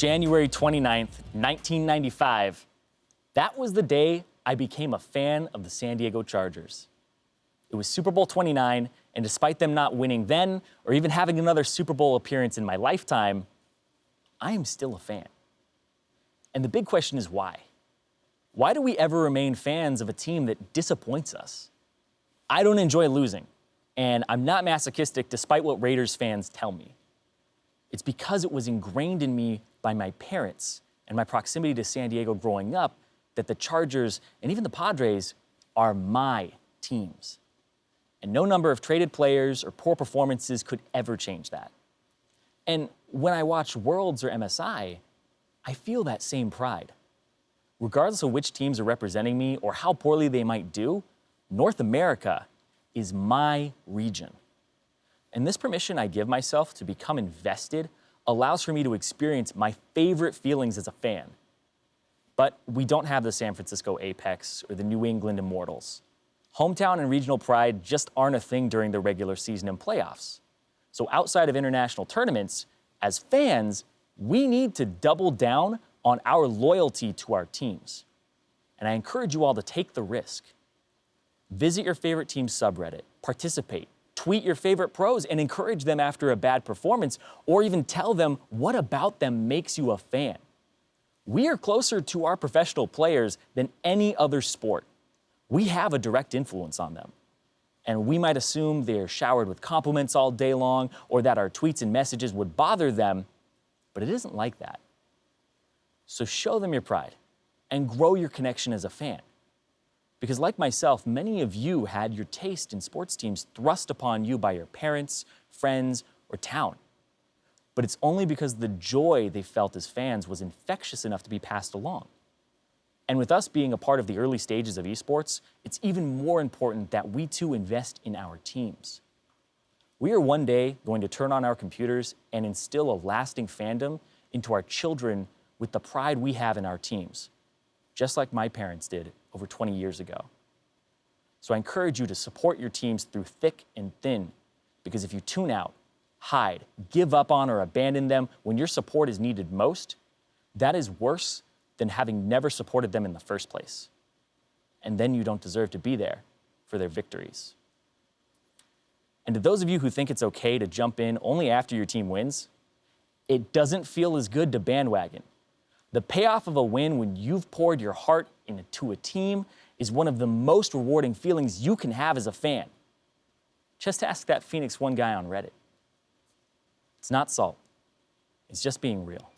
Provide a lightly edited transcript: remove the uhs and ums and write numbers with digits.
January 29th, 1995, that was the day I became a fan of the San Diego Chargers. It was Super Bowl 29, and despite them not winning then or even having another Super Bowl appearance in my lifetime, I am still a fan. And the big question is why? Why do we ever remain fans of a team that disappoints us? I don't enjoy losing, and I'm not masochistic despite what Raiders fans tell me. It's because it was ingrained in me by my parents and my proximity to San Diego growing up that the Chargers and even the Padres are my teams. And no number of traded players or poor performances could ever change that. And when I watch Worlds or MSI, I feel that same pride. Regardless of which teams are representing me or how poorly they might do, North America is my region. And this permission I give myself to become invested allows for me to experience my favorite feelings as a fan. But we don't have the San Francisco Apex or the New England Immortals. Hometown and regional pride just aren't a thing during the regular season and playoffs. So outside of international tournaments, as fans, we need to double down on our loyalty to our teams. And I encourage you all to take the risk. Visit your favorite team's subreddit, participate, tweet your favorite pros, and encourage them after a bad performance, or even tell them what about them makes you a fan. We are closer to our professional players than any other sport. We have a direct influence on them. And we might assume they're showered with compliments all day long, or that our tweets and messages would bother them, but it isn't like that. So show them your pride and grow your connection as a fan. Because like myself, many of you had your taste in sports teams thrust upon you by your parents, friends, or town. But it's only because the joy they felt as fans was infectious enough to be passed along. And with us being a part of the early stages of esports, it's even more important that we too invest in our teams. We are one day going to turn on our computers and instill a lasting fandom into our children with the pride we have in our teams, just like my parents did over 20 years ago. So I encourage you to support your teams through thick and thin, because if you tune out, hide, give up on, or abandon them when your support is needed most, that is worse than having never supported them in the first place. And then you don't deserve to be there for their victories. And to those of you who think it's okay to jump in only after your team wins, it doesn't feel as good to bandwagon. The payoff of a win when you've poured your heart into a team is one of the most rewarding feelings you can have as a fan. Just ask that Phoenix One guy on Reddit. It's not salt. It's just being real.